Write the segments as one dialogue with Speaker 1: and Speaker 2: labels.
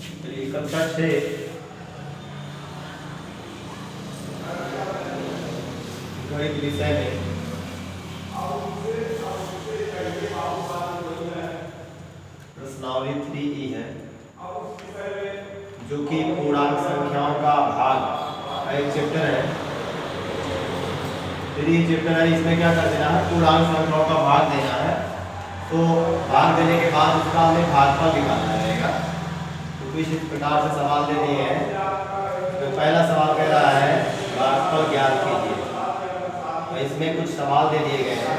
Speaker 1: चलिए कक्षा 6 गणित विषय में प्रश्नावली 3E है, जो कि पूर्णांक संख्याओं का भाग का एक चैप्टर है। फिर ये चैप्टर है, इसमें क्या कर देना है, पूर्णांक संख्याओं का भाग देना है। तो भाग देने के बाद उसका हमें भागफल निकालना रहेगा। तो कुछ इस प्रकार से सवाल दे दिए हैं। तो पहला सवाल कह रहा है भागफल ज्ञात कीजिए। तो इसमें कुछ सवाल दे दिए गए हैं।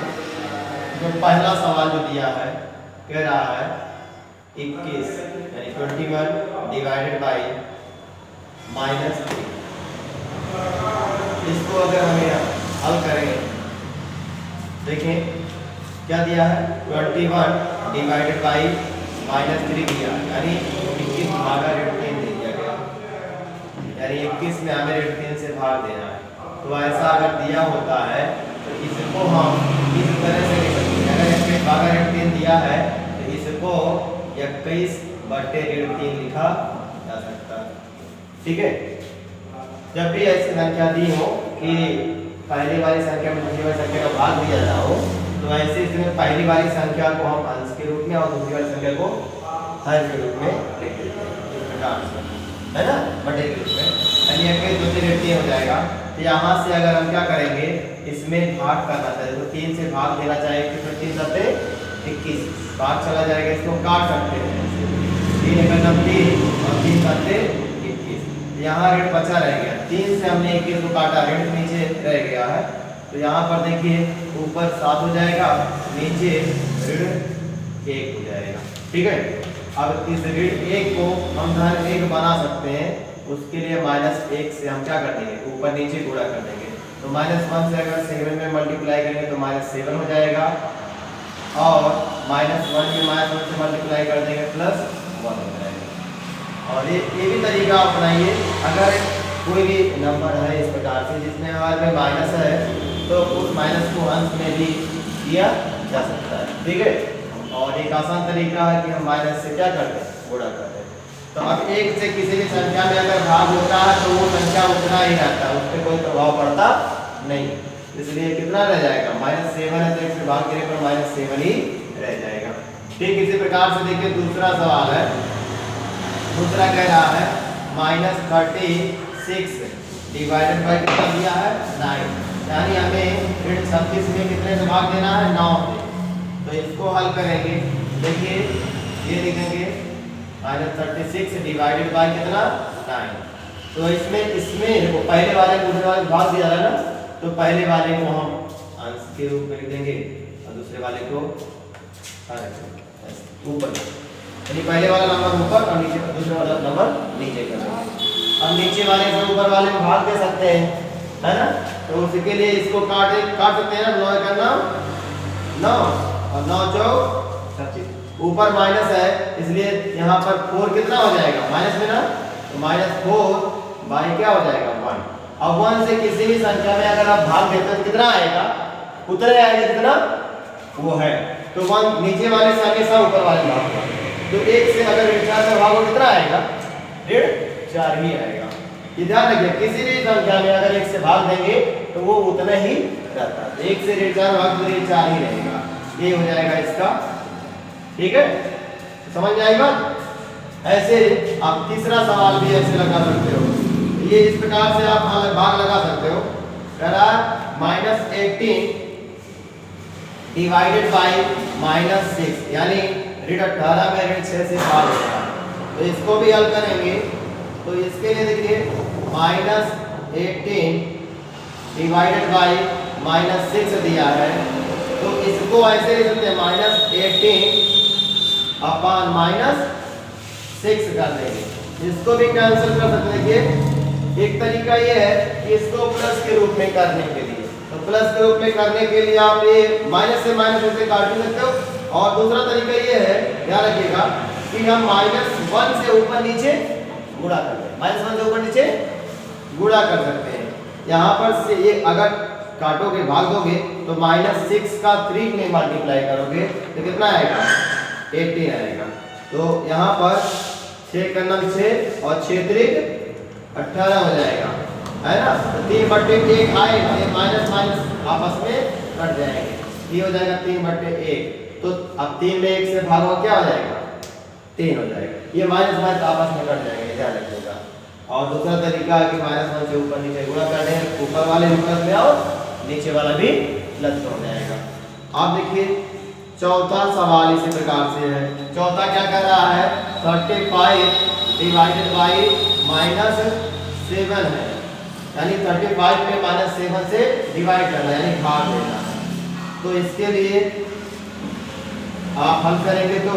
Speaker 1: जो पहला सवाल जो दिया है कह रहा है 21 यानी 21 डिवाइडेड बाई -3। इसको अगर हमें हल करेंगे, देखें क्या दिया है, 21 डिवाइडेड बाई -3 दिया, यानी 21 भागा √3 दे दिया गया, यानी 21 में हमें √3 से भाग देना है। तो ऐसा अगर दिया होता है तो इसको हम इस तरह से लिख सकते हैं। अगर 21 भागा √3 दिया है तो इसको 21/√3 लिखा जा सकता है। ठीक है, जब भी ऐसी संख्या दी हो कि पहली वाली संख्या में दूसरी वाली संख्या का भाग दिया जाता हो, तो ऐसे इसमें पहली वाली संख्या को हम अंश के रूप में और दूसरी वाली संख्या को हर के रूप में लिख देते हैं, इस प्रकार से, है ना, बटे के रूप में, यानी 21 दूसरी ऋण हो जाएगा। तो यहाँ से अगर हम क्या करेंगे, इसमें भाग करना चाहिए, तो 3 से भाग देना चाहिए, फिर 3 सत्ते 21 भाग चला जाएगा, इसको काट सकते हैं, 3 एकम 3 और 3 सत्ते 21, यहाँ ऋण बचा रह गया, 3 से हमने 21 को काटा, ऋण नीचे रह गया है। तो यहाँ पर देखिए ऊपर 7 हो जाएगा, नीचे ऋण 1 हो जाएगा। ठीक है, अब इस ऋण 1 को हम धन 1 बना सकते हैं, उसके लिए -1 से हम क्या कर देंगे, ऊपर नीचे गुणा कर देंगे। तो -1 से अगर 7 में मल्टीप्लाई करेंगे तो -7 हो जाएगा, और -1 में -1 से मल्टीप्लाई कर देंगे +1 हो जाएगा। और ये भी तरीका अपनाइए, अगर कोई भी नंबर है इस प्रकार से जिसमें हमारे में माइनस है, तो उस माइनस को अंश में भी किया जा सकता है। ठीक है, और एक आसान तरीका है कि हम माइनस से क्या करते हैं, गुणा करते हैं। तो अब 1 से किसी भी संख्या में अगर भाग होता है तो वो संख्या उतना ही रहता है, उस पर कोई प्रभाव पड़ता नहीं, इसलिए कितना रह जाएगा, -7 है तो 1 से भाग देने पर -7 ही रह जाएगा। ठीक इसी प्रकार से देखिए दूसरा सवाल है, दूसरा कह रहा है -36 डिवाइडेड बाई कितना दिया है, 9, यानी हमें ऋण 36 में कितने से भाग देना है, 9 से। तो इसको हल करेंगे, देखिए ये लिखेंगे -36 डिवाइडेड बाई कितना, 9। तो इसमें वो पहले वाले को दूसरे वाले भाग दिया है ना, तो पहले वाले को हम अंश के रूप में लिख देंगे और दूसरे वाले को ऊपर, यानी पहले वाला नंबर ऊपर और नीचे दूसरा वाला नंबर नीचे कर देंगे। अब नीचे वाले से ऊपर वाले में भाग दे सकते हैं, है ना, तो उसके लिए इसको काट सकते हैं ना, 9 करना 9 और 9 चौक 26, ऊपर माइनस है इसलिए यहाँ पर 4 कितना हो जाएगा, माइनस में ना, तो -4 बाई क्या हो जाएगा, 1। अब 1 से किसी भी संख्या में अगर आप भाग देते हो तो कितना आएगा, उतने आएगा कितना वो है, तो 1 नीचे वाले से हमेशा ऊपर वाले भाग होगा। तो 1 से अगर ऋण 4 से भागो कितना आएगा, ऋण 4 ही आएगा। ये ध्यान रखिए, किसी भी संख्या में अगर 1 से भाग देंगे तो वो उतना ही रहता है, 1 से ऋण 4 भाग तो ऋण 4 ही रहेगा, ये हो जाएगा इसका। ठीक है, समझ में आई बात। ऐसे आप तीसरा सवाल भी ऐसे लगा सकते हो, ये इस प्रकार से आप भाग लगा सकते हो, -18 डिवाइडेड बाई -6, यानी ऋण 18 में ऋण 6 से भाग होगा। तो इसको भी हल करेंगे, तो इसके लिए देखिए -18 डिवाइडेड बाई -6 दिया है, तो इसको ऐसे लिख सकते हैं -18 अपॉन -6 कर देंगे। इसको भी कैंसिल कर सकते हैं। देखिए एक तरीका ये है कि इसको प्लस के रूप में करने के लिए, तो प्लस के रूप में करने के लिए आप ये माइनस से माइनस ऐसे काट भी सकते हो, और दूसरा तरीका ये है, ध्यान रखिएगा कि हम -1 से ऊपर नीचे गुणा करते हैं, -1 से ऊपर नीचे गुणा कर सकते हैं। यहाँ पर से ये अगर काटोगे भाग दोगे तो -6 का 3 में मल्टीप्लाई करोगे तो कितना आएगा, 18 आएगा। तो यहाँ पर 6 का नम 6 और 6 त्रिक 18 हो जाएगा, है ना। तो 3/1 आएगा, ये माइनस माइनस आपस में कट जाएंगे, ये हो जाएगा 3/1। तो अब 3 में 1 से भागो क्या हो जाएगा, 3 हो जाएगा। ये माइनस माइनस आपस में कट जाएंगे, ध्यान रखिएगा। और दूसरा तरीका है कि -1 से ऊपर नीचे गुणा कर दें, ऊपर वाले भी प्लस में आओ, नीचे वाला भी प्लस में हो जाएगा। आप देखिए चौथा सवाल इसी प्रकार से है। चौथा क्या कर रहा है, 35 डिवाइडेड बाई -7 है, यानी 35 में -7 से डिवाइड करना है, यानी भाग देना है। तो इसके लिए आप हल करेंगे तो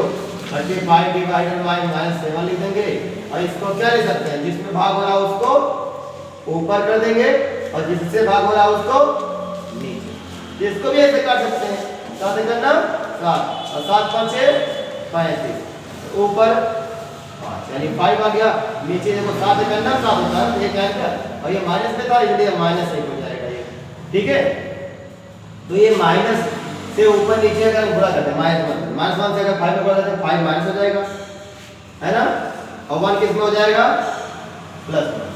Speaker 1: 35 डिवाइडेड बाई -7 लिख देंगे, और इसको क्या लिख सकते हैं, जिसमें भाग हो रहा है उसको ऊपर कर देंगे और जिससे भाग हो रहा है उसको नीचे। इसको भी ऐसे कर सकते हैं, 7 करना 7 और 7 5 35, ऊपर 5 यानी 5 आ गया, नीचे देखो 7 करना 7 होता है, ये क्या है, और ये माइनस में था इसलिए -1 हो जाएगा ये, ठीक है। तो ये माइनस से ऊपर नीचे अगर गुणा करते हैं -1 से अगर 5 में गुणा करते हैं 5 माइनस हो जाएगा, है ना, और 1 किस में हो जाएगा, प्लस में,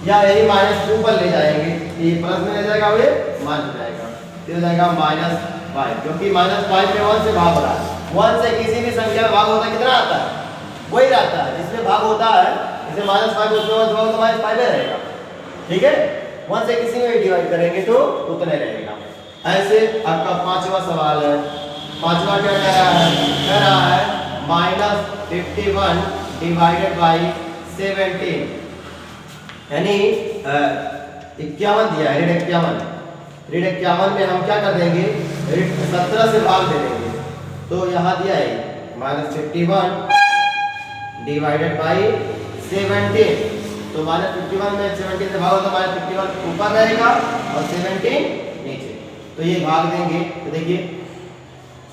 Speaker 1: या यही -2 पर ले जाएंगे, ये प्लस में ले जाएगा, ये माइनस हो जाएगा, तो हो जाएगा -5, क्योंकि -5 में 1 से भाग हो रहा है। 1 से किसी भी संख्या में भाग होता है कितना आता है, वही रहता है जिसमें भाग होता है, जैसे -5 उसमें 1 भाग तो -5 रहेगा, ठीक है। 1 से किसी में डिवाइड करेंगे तो उतने रहेगा। ऐसे आपका पांचवा सवाल है। पांचवा क्या कह रहा है -51 डिवाइडेड बाई 17, यानी 51 दिया है, ऋण 51 में हम क्या कर देंगे, ऋण 17 से भाग दे देंगे। तो यहाँ दिया है -51 डिवाइडेड बाई 17, तो -51 में 17 से भाग तो -51 ऊपर रहेगा और 17 नीचे, तो ये भाग देंगे। तो देखिए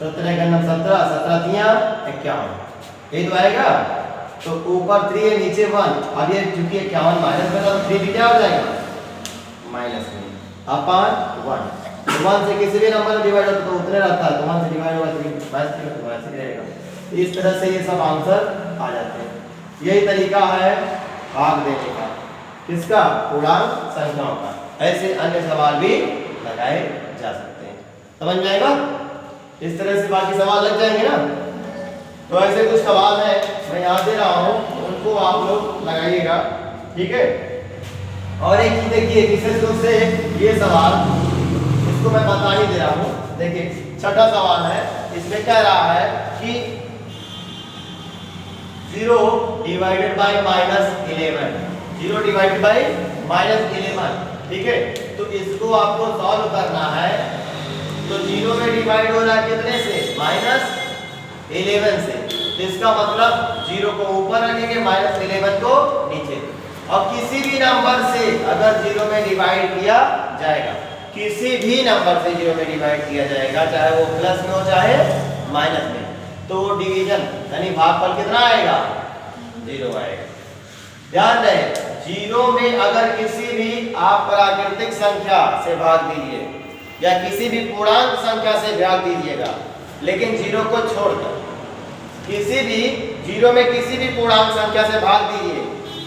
Speaker 1: 17 का नंबर 17, 17 तिया 51, ये तो आएगा। तो ऊपर 3 है नीचे 1, अब ये चूंकि 51 माइनस में था तो 3 भी क्या हो जाएगा, माइनस में अपॉन 1। 1 से किसी भी नंबर में डिवाइड होता तो उतने रहता है, तो 1 से डिवाइड होगा 3 माइनस 3 रहेगा। इस तरह से ये सब आंसर आ जाते हैं। यही तरीका है भाग देने का, किसका, पूर्णांक संख्याओं का। ऐसे अन्य सवाल भी लगाए जा सकते हैं, समझ में आएगा। इस तरह से बाकी सवाल लग जाएंगे ना। तो ऐसे कुछ सवाल है मैं यहाँ दे रहा हूँ, उनको आप लोग लगाइएगा, ठीक है। और एक चीज देखिए, विशेष रूप से ये सवाल, इसको मैं बता ही दे रहा हूँ। देखिए छठा सवाल है, इसमें कह रहा है कि 0 डिवाइडेड बाई -11, 0 डिवाइडेड बाई -11, ठीक है। तो इसको आपको सॉल्व करना है। तो 0 में डिवाइड हो रहा है कितने से, -11 से, तो इसका मतलब 0 को ऊपर रखेंगे, -11 को नीचे। अब किसी भी नंबर से अगर 0 में डिवाइड किया जाएगा, किसी भी नंबर से 0 में डिवाइड किया जाएगा, चाहे वो प्लस में हो चाहे माइनस में, तो वो डिवीजन यानी भागफल कितना आएगा, 0 आएगा। ध्यान रहे, 0 में अगर किसी भी आप प्राकृतिक संख्या से भाग दीजिए या किसी भी पूर्णांक संख्या से भाग दीजिएगा, लेकिन 0 को छोड़कर किसी भी 0 में किसी भी पूर्णांक संख्या से भाग दीजिए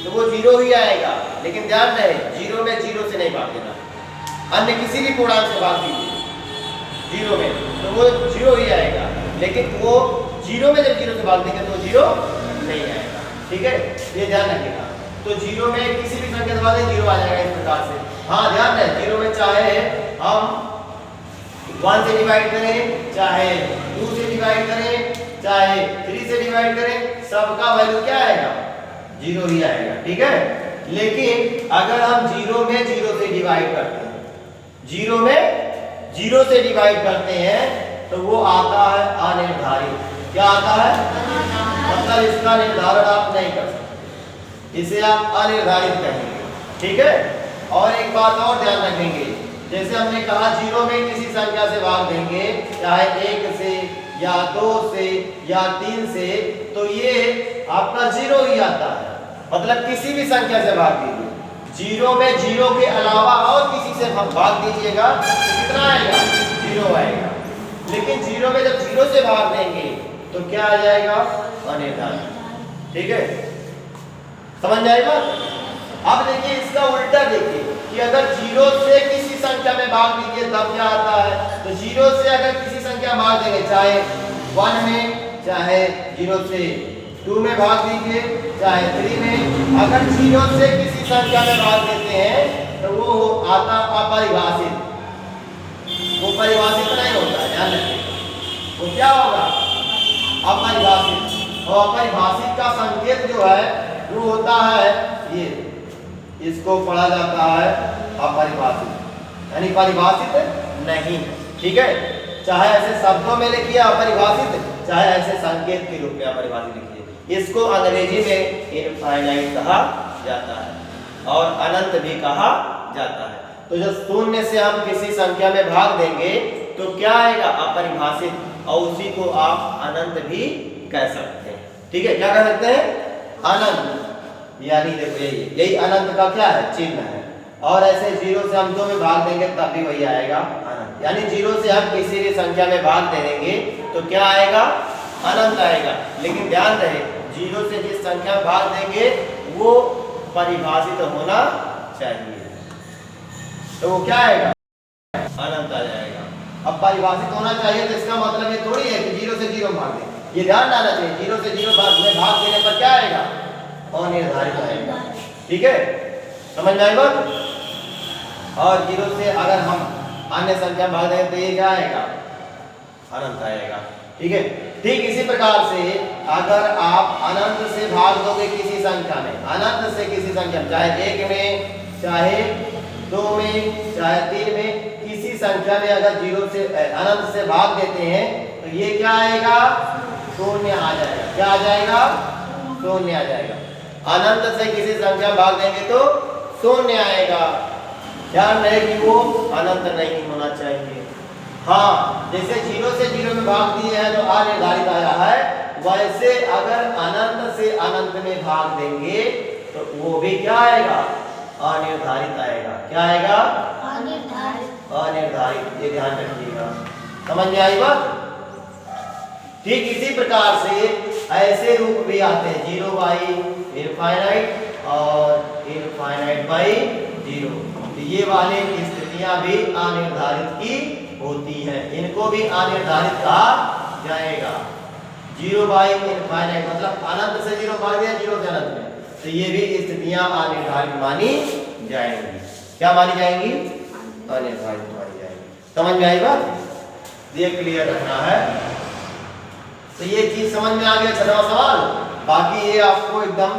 Speaker 1: तो वो 0 ही आएगा। लेकिन ध्यान रहे, 0 में 0 से नहीं भाग देना, अन्य किसी भी पूर्णांक से भाग दीजिए 0 में तो वो 0 ही आएगा। लेकिन वो 0 में जब 0 से भाग देंगे तो 0 नहीं आएगा, ठीक है, ये ध्यान रखिएगा। तो 0 में किसी भी संख्या से भाग दें 0 आ जाएगा इस प्रकार से। हाँ ध्यान रहे, 0 में चाहे हम 1 से डिवाइड करें, चाहे 2 से डिवाइड करें, चाहे 3 से डिवाइड करें, सबका वैल्यू क्या आएगा, 0 ही आएगा, ठीक है। लेकिन अगर हम 0 में 0 से डिवाइड करते हैं, 0 में 0 से डिवाइड करते हैं तो वो आता है अनिर्धारित। क्या आता है, मतलब इसका निर्धारण आप नहीं कर सकते, इसे आप अनिर्धारित कहेंगे, ठीक है। और एक बात और ध्यान रखेंगे, जैसे हमने कहा 0 में किसी संख्या से भाग देंगे, चाहे 1 से या 2 से या 3 से, तो ये आपका 0 ही आता है। मतलब किसी भी संख्या से भाग दीजिए, 0 में 0 के अलावा और किसी से भाग दीजिएगा तो कितना आएगा, 0 आएगा। लेकिन 0 में जब 0 से भाग देंगे तो क्या आ जाएगा, अनिर्धारित, ठीक है। समझ में आई बात? अब देखिए इसका उल्टा देखिए कि अगर 0 से किसी संख्या में भाग दीजिए तब क्या आता है। तो 0 से अगर किसी संख्या में भाग देंगे, चाहे 1 में, चाहे 0 से 2 में भाग दीजिए, चाहे 3 में, अगर 0 से किसी संख्या में भाग देते हैं तो वो आता अपरिभाषित, वो परिभाषित नहीं होता, ध्यान रखिए। वो क्या होगा? अपरिभाषित। और अपरिभाषित का संकेत जो है वो होता है ये, इसको पढ़ा जाता है अपरिभाषित, यानी परिभाषित नहीं। ठीक है, चाहे ऐसे शब्दों में लिखिए अपरिभाषित, चाहे ऐसे संकेत के रूप में अपरिभाषित लिखिए। इसको अंग्रेजी में इनफाइनाइट कहा जाता है और अनंत भी कहा जाता है। तो जब 0 से हम किसी संख्या में भाग देंगे तो क्या आएगा? अपरिभाषित, और उसी को आप अनंत भी कह सकते हैं। ठीक है, क्या कह सकते हैं? अनंत, यानी देखो यही अनंत का क्या है? चिन्ह है। और ऐसे 0 से हम 2 में भाग देंगे तब भी वही आएगा अनंत, यानी 0 से हम किसी भी संख्या में भाग दे देंगे तो क्या आएगा? अनंत आएगा। लेकिन ध्यान रहे 0 से जिस संख्या में भाग देंगे वो परिभाषित होना चाहिए, तो वो क्या आएगा? अनंत आ जाएगा। अब परिभाषित होना चाहिए तो इसका मतलब ये थोड़ी है कि 0 से 0 भाग दें, ये ध्यान डालना चाहिए। 0 से 0 भाग देने पर क्या आएगा? अनिर्धारित आएगा। ठीक है, समझ में आई बात? और 0 से अगर हम अन्य संख्या भाग देंगे तो ये क्या आएगा? अनंत आएगा। ठीक है, ठीक इसी प्रकार से अगर आप अनंत से भाग दोगे किसी संख्या में, अनंत से किसी संख्या में, चाहे 1 में, चाहे 2 में, चाहे 3 में, किसी संख्या में अगर 0 से अनंत से भाग देते हैं तो ये क्या आएगा? 0 आ जाएगा। क्या आ जाएगा? 0 आ जाएगा। अनंत से किसी संख्या में भाग देंगे तो 0 आएगा। ध्यान रहे कि वो अनंत नहीं होना चाहिए। हाँ, जैसे 0 से 0 में भाग दिए हैं तो अनिर्धारित आया है, वैसे अगर अनंत से अनंत में भाग देंगे तो वो भी क्या आएगा? अनिर्धारित आएगा। क्या आएगा? अनिर्धारित। अनिर्धारित, ये ध्यान रखिएगा। समझ में आई बात? ठीक इसी प्रकार से ऐसे रूप भी आते हैं 0 बाई इनफाइनाइट और इनफाइनाइट बाई 0। तो ये वाले स्थितियां भी अनिर्धारित की होती हैं, इनको भी अनिर्धारित कहा जाएगा। 0 बाई इनफाइनाइट मतलब अनंत से 0 भाग दिया, 0 से अनंत में, तो ये भी स्थितियां अनिर्धारित मानी जाएंगी। क्या मानी जाएंगी? अनिर्धारित मानी जाएंगी। समझ में आई बात? ये क्लियर रखना है। तो ये चीज समझ में आ गया 6वां सवाल। बाकी ये आपको एकदम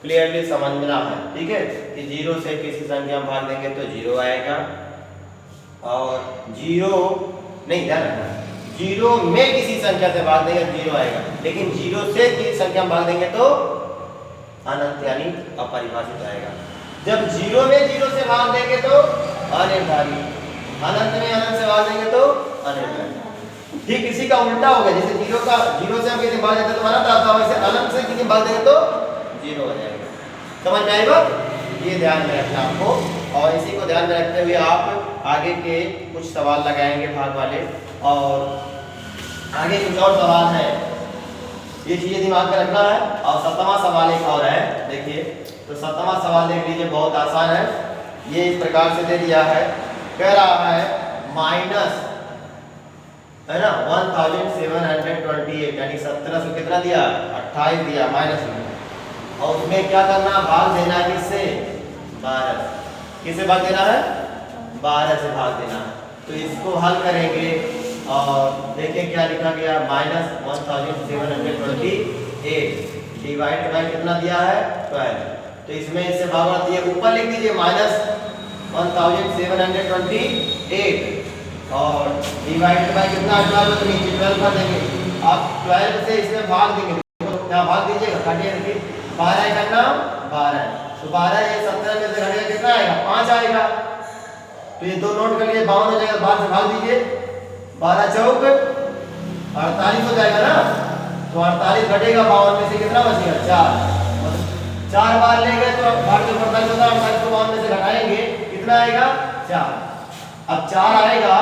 Speaker 1: क्लियरली समझना है। ठीक है, कि 0 से किसी संख्या में भाग देंगे तो 0 आएगा, और 0 नहीं, ध्यान रखना 0 में किसी संख्या से भाग देंगे 0 आएगा, लेकिन 0 से किसी संख्या में भाग देंगे तो अनंत यानी अपरिभाषित आएगा। जब 0 में 0 से भाग देंगे तो अनिर्धारित, अनंत में अनंत से भाग देंगे तो अनिर्धारित। ठीक इसी का उल्टा हो गया, जैसे 0 से हम किसी भाग देते तो अनंत आता है, वैसे अनंत से किसी भाग देंगे तो 0 हो जाएगा। समझ में आई बात? ये ध्यान में रखना आपको, और इसी को ध्यान में रखते हुए आप आगे के कुछ सवाल लगाएंगे भाग वाले, और आगे कुछ और सवाल है, ये चीजें दिमाग में रखना है। और 7वां सवाल एक और है, देखिए। तो 7वां सवाल देख लीजिए, बहुत आसान है। ये इस प्रकार से दे दिया है, कह रहा है माइनस, है ना, 1728, यानी 17 से कितना दिया? 28 दिया माइनस में, और उसमें क्या करना? भाग देना है किससे? 12। किससे भाग देना है? 12 से भाग देना है। तो इसको हल करेंगे और देखिए क्या लिखा गया, माइनस 1728 डिवाइड बाय कितना दिया है? 12। तो इसमें इससे भाग दिए, ऊपर लिख दीजिए माइनस 1728 और डिवाइड बाय कितना? 12, तो नीचे 12 कर देंगे। आप 12 से इसमें भाग देंगे, क्या भाग दीजिएगा? काटिए, देखिए 12 का नाम 12, तो 12 ये 17 में से घटेगा कितना आएगा? 5 आएगा। तो ये दो नोट कर लिए, 52 हो जाएगा, 12 से भाग दीजिए, 12 चौक 48 हो जाएगा ना। तो 48 घटेगा 52 में से कितना बचेगा? 4। 4 बार ले गए तो 48 होता है, 48 को 52 में से घटाएंगे कितना आएगा? 4। अब 4 आएगा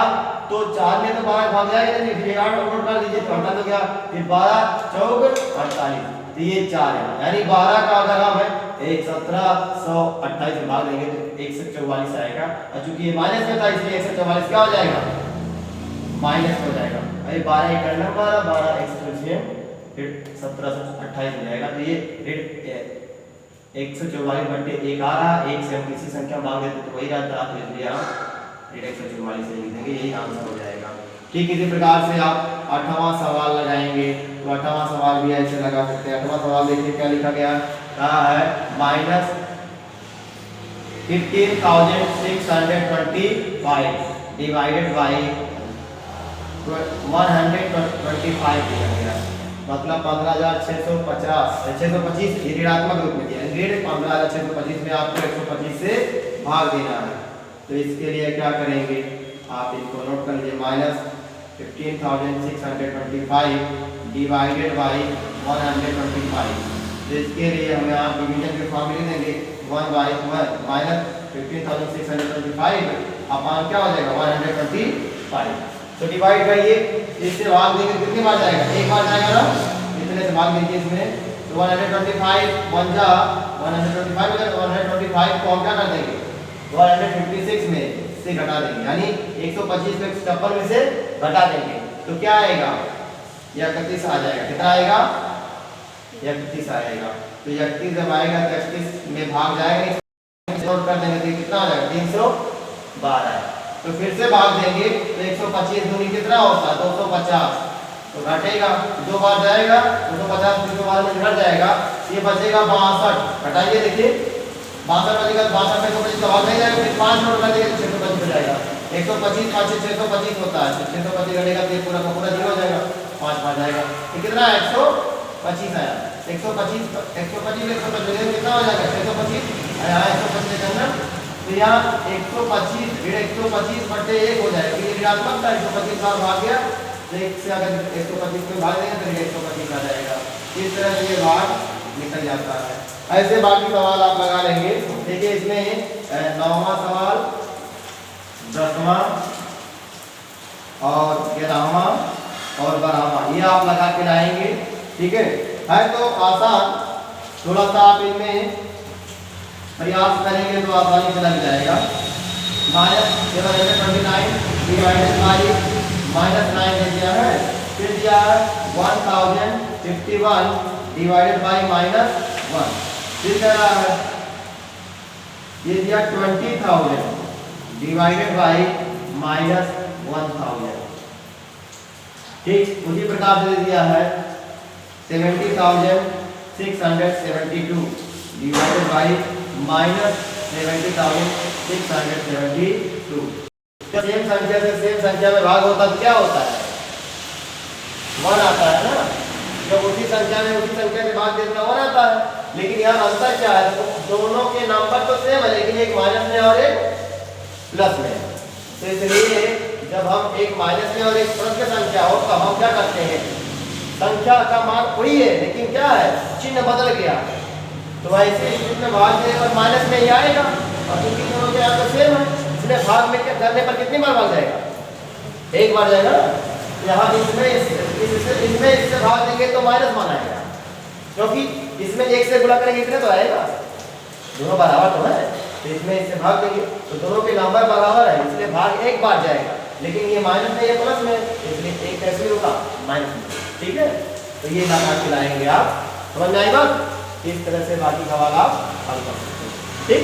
Speaker 1: तो 4 में तो 12 भाग जाएगा, फिर 8 नोट कर दीजिए, तो 48 हो गया, फिर 12 चौक 48, तो ये 4 है, यानी 12 का अगर हम 1728 में भाग देंगे तो 144 आएगा, और चूंकि ये माइनस में था इसलिए 144 क्या हो जाएगा, माइनस हो जाएगा। अरे 12 एक नंबर 12 144 फिर 1728 हो जाएगा। तो ये 144 बटे 1 आ रहा, 1 से हम किसी संख्या भाग देते तो वही रहता, तो इसलिए हम 144 से लिख देंगे, यही आंसर हो जाएगा। ठीक इसी प्रकार से आप 8वां सवाल लगाएंगे, तो 8वां सवाल भी ऐसे लगा सकते हैं। 8वां सवाल देखिए क्या लिखा गया, कहा है माइनस 15,625 डिवाइडेड बाई 125 दिया गया, मतलब 15,650 625 ऋणात्मक रूप में दिया है, ऋण 15,625 में आपको 125 से भाग देना है। तो इसके लिए क्या करेंगे, आप इसको नोट कर लीजिए, माइनस 15,625 डिवाइडेड बाई 125। तो इसके लिए हम यहाँ डिवीजन के फॉर्म में लिख देंगे 1/1 माइनस 15,625 अपान क्या हो जाएगा 125। तो डिवाइड करिए, इससे भाग देंगे कितनी बार जाएगा, एक बार जाएगा ना, इतने से भाग दीजिए इसमें। तो 125 1 जा 125 हो जाएगा, 125 को हम क्या कर देंगे 156 में से घटा देंगे, यानी 125 में 56 में से घटा देंगे तो क्या आएगा, 31 आ जाएगा। कितना आएगा, 31 आएगा। तो 31 जब आएगा तो 31 में भाग जाएगा, नोट कर देंगे तो कितना आ जाएगा 312। तो फिर से भाग देंगे तो 125 दूनी कितना होता है 250, तो घटेगा, 2 बार जाएगा 250 फिर 2 बार में घट जाएगा, ये बचेगा 62। घटाइए देखिए 62 बचेगा, 62 में 125 का भाग नहीं जाएगा, फिर 5 नोट कर देंगे तो 625 हो जाएगा। 125 5 से 625 होता है, 625 घटेगा तो ये पूरा का पूरा 0 हो जाएगा, 5 बार जाएगा, तो कितना 125 आया। 125 कितना हो जाएगा 625 आया, 125 करना तो यहाँ 125 125 बटे 1 हो जाएगा, ये ऋणात्मक था 125 बार भाग गया, तो 1 से अगर 125 में भाग देंगे तो 125 आ जाएगा। इस तरह से ये भाग निकल जाता है। ऐसे बाकी सवाल आप लगा लेंगे। देखिए इसमें 9वां सवाल, 10वां और 11वां और 12वां ये आप लगा के लाएंगे। ठीक है तो आसान, थोड़ा सा आप इनमें प्रयास करेंगे तो आसानी से लग जाएगा। माइनस 729 डिवाइडेड बाई -9 दे दिया है, फिर दिया है 1051 डिवाइडेड बाई -1, फिर क्या है ये दिया 20,000 डिवाइडेड बाई -1000। ठीक उसी प्रकार से दिया है 70,672 डिवाइडेड बाई -70,672। सेम संख्या से सेम संख्या में भाग होता तो क्या होता है 1 आता है ना, जब उसी संख्या में उसी संख्या में भाग देते 1 आता है। लेकिन यहाँ अंतर क्या है, तो दोनों के नंबर तो सेम है लेकिन एक माइनस में और एक प्लस में। तो इसलिए जब हम एक माइनस में और एक प्लस की संख्या हो तो हम क्या करते हैं, संख्या का मान वही है लेकिन क्या है चिन्ह बदल गया, तो ऐसे इसमें भाग देने पर माइनस में ही आएगा, और क्योंकि दोनों के यहाँ तो सेम है इसलिए भाग में क्या करने पर कितनी बार भाग जाएगा, एक बार जाएगा ना। यहाँ इसमें इससे भाग देंगे तो माइनस मान आएगा, क्योंकि इसमें 1 से गुणा करेंगे इतने तो आएगा, दोनों बराबर तो है, तो इसमें इससे भाग देंगे तो दोनों के नंबर बराबर है इसलिए भाग एक बार जाएगा, लेकिन ये माइनस में ये प्लस में इसलिए एक कैसे रुका माइनस में। ठीक है तो ये लगा के लाएंगे आप, समझ में आएगा। इस तरह से बाकी सवाल आप हल कर सकते हैं। ठीक।